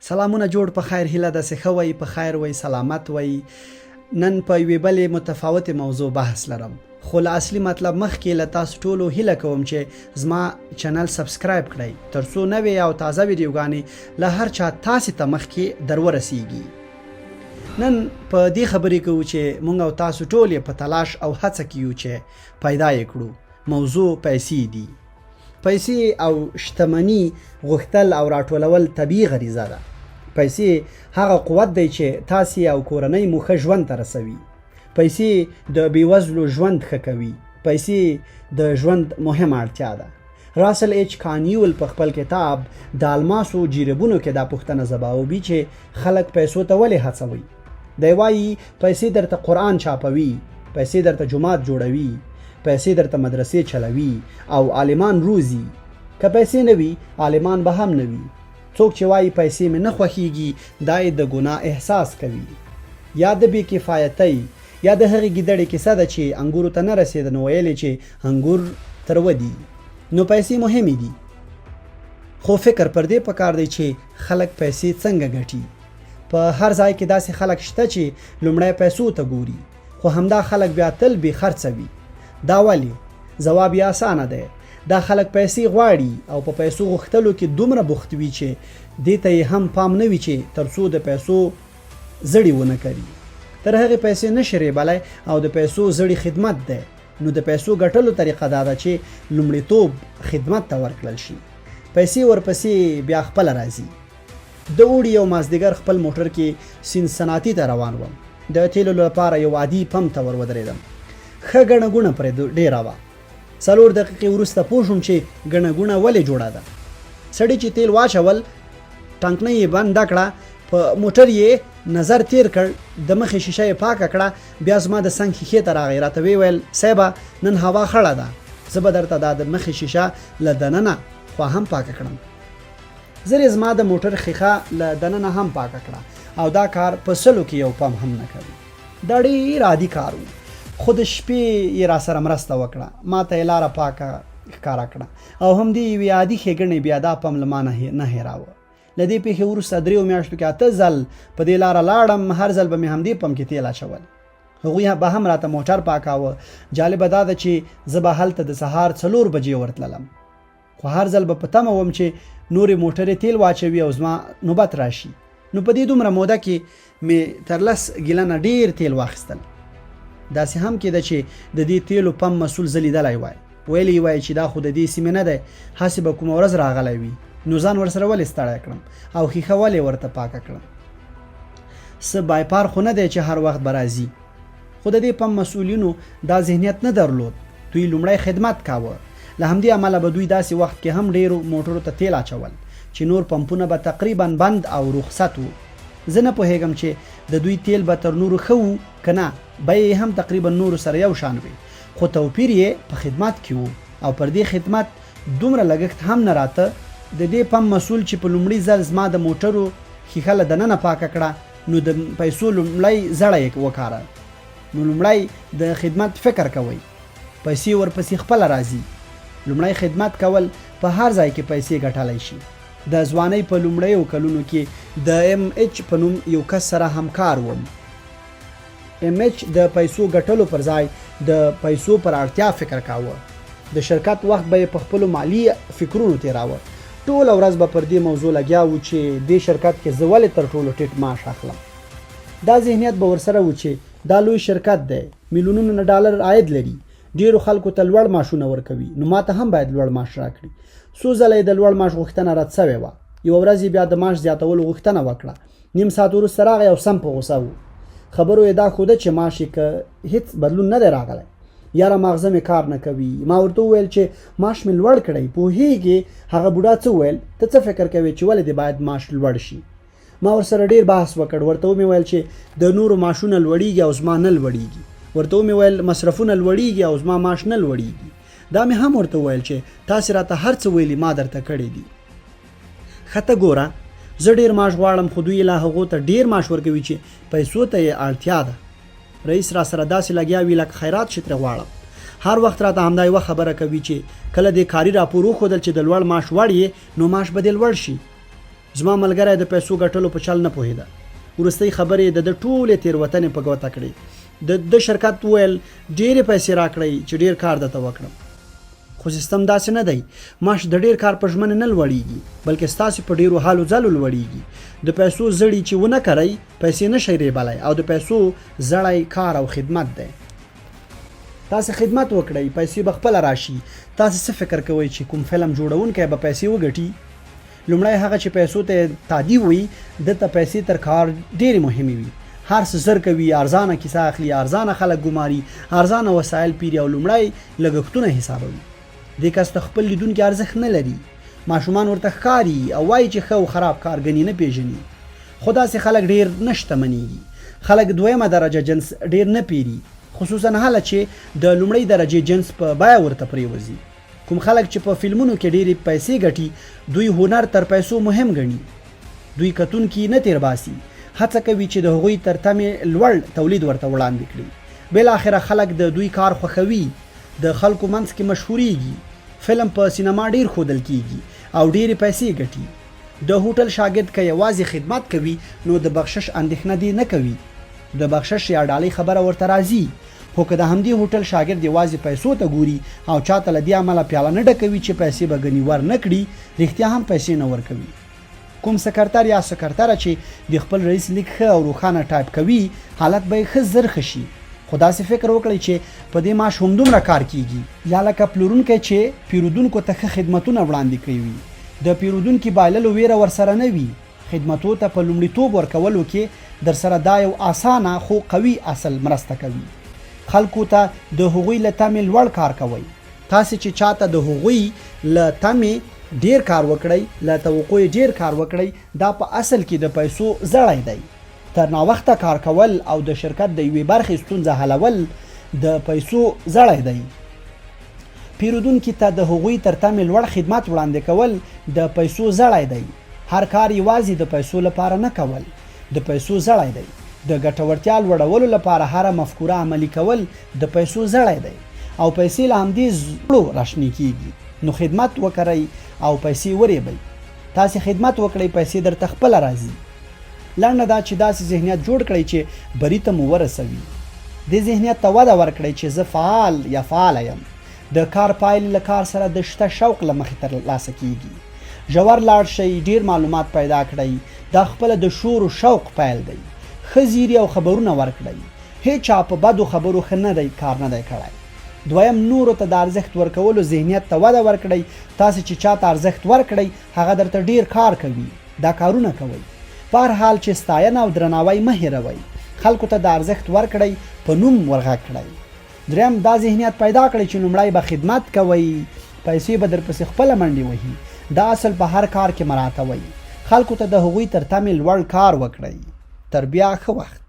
سلامونه جوړ په خیر هیله د سخوي په خیر وای سلامت وای. نن په یوې بلې متفاوته موضوع بحث لرم، خو له اصلي مطلب مخکې له تاسو ټولو هیله کوم چې زما چینل سبسکرایب کړئ ترڅو نوې او تازه ویډیوګانې له هر چا تاسو ته مخکې درورسیږي. نن په دې خبرې کوو چې مونږ او تاسو ټول په تلاش او هڅه کیو چې پیدا یې کړو. موضوع پیسې دي. پیسې او شتمني غوښتل او راټولول طبیعي غریزه ده. پیسې هغه قوت دی چې تاسو او کورنۍ مو ښه ژوند ته رسوي. پیسې د بیوزلو ژوند ښه کوي. پیسې د ژوند مهمه اړتیا ده. راسل ایچ کانیول په خپل کتاب د الماسو جریبونو کې دا پوښتنه ځوابوي چې خلک پیسو ته ولې هڅوي. دی وایي پیسې درته قرآن چاپوي، پیسې درته جومات جوړوي، پیسې درته مدرسې چلوي او عالمان روزي. که پیسې نه وي عالمان به هم نه وي. څوک چې وایي پیسې مې نه خوښیږي دا یې د ګناه احساس کوي. یا د بې کفایتۍ یا د هغې ګیدړې کیسه ده چې انګورو ته نه رسېده نو ویل چې انګور تروه دي. نو پیسې مهمې دي، خو فکر پر دې پکار دی چې خلک پیسې څنګه ګټي. په هر ځای کې داسې خلک شته چې لومړی پیسو ته ګوري، خو همدا خلک بیا تل بې خرڅه وي. دا ولې؟ ځواب یې اسانه دی. دا خلک پیسې غواړي او په پیسو غوښتلو کې دومره بوخت وي چې دې ته یې هم پام نه وي چې ترڅو د پیسو زړی ونه کړي. تر هغې پیسې نه شي ریبلی او د پیسو زړی خدمت دی. نو د پیسو ګټلو طریقه دا ده چې لومړیتوب خدمت ته ورکړل شي. پیسې ورپسې بیا خپله راځي. د اوړي یو مازدیګر خپل موټر کې سینسناټي ته روان وم. د تیلو لپاره یو عادي پمپ ته ور ودرېدم. ښه ګڼه ګوڼه پرې ډېره وه. 4 دقیقې وروسته پوه شوم چې ګڼه ګوڼه ولې جوړه ده. سړي چې تیل واچول ټانکنۍ یې بنده کړه، په موټر یې نظر تیر کړ، د مخې شیشه یې پاکه کړه، بیا زما د څنګ ښیښې ته راغی. راته ویل صاحبه نن هوا خړه ده، زه به درته دا د مخې شیشه له دننه خوا هم پاکه کړم. زر زما د موټر ښیښه له دننه هم پاکه کړه او دا کار په سلو کې یو پم هم نه کوي. دا ډېر عادي کار و، خو د شپې یې را سره مرسته وکړه. ما ته یې لاره پاکه ښکاره کړه او همدې یوې عادي ښېګڼې بیا دا پم له ما نه هېراوه. له دې پېښې وروسته 3 میاشتو کې 8 ځل په دې لاره لاړم. هر ځل به مې همدې پم کې تیل اچول. هغوی به هم راته موټر پاکاوه. جالبه دا ده چې زه به هلته د سهار 4 بجې ورتللم، خو هر ځل به په تمه وم چې نورې موټرې تیل واچوي او زما نوبت راشي. نو په دې دومره موده کې مې تر 10 ګیلنه ډېر تیل واخیستل. داسې هم کېده چې د دې تیلو پم مسؤل زه لیدلی وای. ویلی وای چې دا خو د دې سیمې نه دی، هسې به کومه ورځ راغلی وي. نو ځان ورسره ولې ستړی کړم او ښیښه ولې ورته پاکه کړم؟ څه بایپار خو نه دی چې هر وخت به راځي. خو د دې پم مسؤلینو دا ذهنیت نه درلود. دوی لومړی خدمت کاوه. له همدې امله به دوی داسې وخت کې هم ډېرو موټرو ته تیل اچول چې نور پمپونه به تقریبا بند او رخصت وو. زه نه پوهېږم چې د دوی تیل به تر نورو ښه وو که نه، بیې هم تقریبا نورو سره یو شان وي، خو توپیر یې په خدمت کې وو او پر دې خدمت دومره لګښت هم نه راته. د دې پم مسؤل چې په لومړي ځل زما د موټرو ښیښه له دننه پاکه کړه نو د پیسو لومړی زړه یې وکاره. نو لومړی د خدمت فکر کوئ، پیسې ورپسې خپله راځي. لومړی خدمت کول په هر ځای کې پیسې ګټلی شي. د ځوانۍ په لومړیو کلونو کې د MH په نوم یو کس سره همکار وم. MH د پیسو ګټلو پر ځای د پیسو پر اړتیا فکر کاوه. د شرکت وخت به یې په خپلو مالي فکرونو تېراوه. ټوله ورځ به پر دې موضوع لګیا و چې دې شرکت کې زه ولې تر ټولو ټیټ معاش اخلم. دا ذهنیت به ورسره و چې دا لوی شرکت دی، میلیونونه ډالر عاید لري، ډیرو خلکو ته لوړ معاشونه ورکوي، نو ماته هم باید لوړ معاش راکړي. څو ځله یې د لوړ معاش غوښتنه رد سوې وه. یوه ورځ یې بیا د معاش زیاتولو غوښتنه وکړه. نیم ساعت وروسته راغی او سم په غوسه و. خبرو یې دا ښوده چې معاش یې که هېڅ بدلون نه دی راغلی. یاره ماغزه مې کار نه کوي. ما ورته وویل چې معاش مې لوړ کړی. پوهېږې هغه بوډا څه وویل؟ ته څه فکر کوې چې ولې دې باید معاش لوړ شي؟ ما ورسره ډېر بحث وکړ. ورته ومې ویل چې د نورو معاشونه لوړیږي او زما نه لوړیږي. ورته ومې ویل مصرفونه لوړیږي او زما معاش نه لوړیږي. دا مې هم ورته ویل چې تاسې راته هر څه ویلي ما درته کړي دي. ښه ته ګوره، زه ډېر معاش غواړم خو دوی لا هغو ته ډېر معاش ورکوي چې پیسو ته یې اړتیا ده. رئیس را سره داسې لګیا وي لکه خیرات چې ترې غواړم. هر وخت راته همدا یوه خبره کوي چې کله دې کاري راپور وښودل چې د لوړ معاش وړ یې نو معاش به دې لوړ شي. زما ملګری د پیسو ګټلو په چل نه پوهېده. وروستۍ خبرې د ټولې تېروتنې په ګوته کړې. د شرکت وویل ډېرې پیسې راکړئ چې ډېر کار درته وکړم. خو سیستم داسې نه دی. معاش د ډېر کار په ژمنه نه لوړېږي بلکې ستاسې په ډېرو حالو ځلو لوړېږي. د پیسو زړی چې ونه کوئ پیسې نشئ ریبلی او د پیسو زړی کار او خدمت دی. تاسې خدمت وکړئ پیسې به خپله راشي. تاسې څه فکر کوئ چې کوم فلم جوړونکی به پیسې وګټي؟ لومړی هغه چې پیسو ته تادي وي دته پیسې تر کار ډېرې مهمې وي. هر څه زر کوي، ارزانه کیسه اخلي، ارزانه خلک ګماري، ارزانه وسایل پیري او لومړی لګښتونه حسابوي. دې کس ته خپل لیدونکي ارزښت نه لري. ماشومان ورته ښکاري او وایي چې ښه او خراب کار ګنې نه پیژني. خو داسې خلک ډېر نه شتمنېږي. خلک دویمه درجه جنس ډېر نه پیري، خصوصا هله چې د لومړۍ درجې جنس په بیه ورته پرېوځي. کوم خلک چې په فلمونو کې ډېرې پیسې ګټي دوی هنر تر پیسو مهم ګڼي. دوی کتونکي نه تیر باسي، هڅه کوي چې د هغوی تر تمې لوړ تولید ورته وړاندې کړي. بالاخره خلک د دوی کار خوښوي، د خلکو منځ کې مشهورېږي. فلم په سینما ډېر ښودل کیږي او ډېرې پیسې ګټي. د هوټل شاګرد که یوازې خدمت کوي نو د بخشش اندېښنه دې نه کوي. د بخشش یا ډالۍ خبره ورته راځي. خو که د همدې هوټل شاګرد یوازې پیسو ته ګوري او چاته له دې امله پیاله نه ډکوي چې پیسې به ګنې ور نه کړي، رښتیا هم پیسې نه ورکوي. کوم سکرتر یا سکرتره چې د خپل رئیس لیک ښه او روښانه ټایپ کوي حالت به یې ښه زر ښه شي. خو داسې فکر وکړئ چې په دې معاش همدومره کار کیږي. یا لکه پلورونکی چې پیرودونکو ته ښه خدمتونه وړاندې کوي. د پیرودونکي بایللو ویره ورسره نه وي. خدمتو ته په لومړیتوب ورکولو کې در سره دا یو اسانه خو قوي اصل مرسته کوي. خلکو ته د هغوی له تمې لوړ کار کوئ. تاسې چې چاته د هغوی له تمې ډیر کار وکړئ، له توقع ډیر کار وکړئ، دا په اصل کې د پیسو زړی دی. تر ناوخته کار کول او د شرکت د یوې برخې ستونزه حلول د پیسو زړی دی. پیرودونکي ته د هغوی تر تمې لوړ خدمت وړاندې کول د پیسو زړی دی. هر کار یوازې د پیسو لپاره نه کول د پیسو زړی دی. د ګټورتیا لوړولو لپاره هر مفکوره عملي کول د پیسو زړی دی او پیسې له همدې زړو راشنې کیږي. نو خدمت وکړئ او پیسې وریبئ. تاسې خدمت وکړئ پیسې درته خپله راځي. لنډه دا چې داسې ذهنیت جوړ کړئ چې بري ته مو ورسوي. دې ذهنیت ته وده ورکړئ چې زه فعال یا فعاله یم. د کار پایلې له کار سره د شته شوق له مخې ترلاسه کیږي. ژور لاړ شئ، ډیر معلومات پیدا کړئ. دا خپله د شور و شوق پیل دی. ښه زیري او خبرونه ورکړئ. هیچا په بدو خبرو ښه نه دی کار نه دی کړی. دویم، نورو ته د ارزښت ورکولو ذهنیت ته وده ورکړئ. تاسې چې چاته ارزښت ورکړئ هغه درته ډیر کار کوي. دا کارونه کوئ. په هر حال چې ستاینه او درناوی مه هېروئ. خلکو ته د ارزښت ورکړئ، په نوم ورغږ کړئ. دریم، دا ذهنیت پیدا کړئ چې لومړی به خدمت کوئ، پیسې به درپسې خپله منډې وهي. دا اصل په هر کار کې مراعاتوئ. خلکو ته د هغوی تر تمې لوړ کار وکړئ. تر بیا ښه وخت.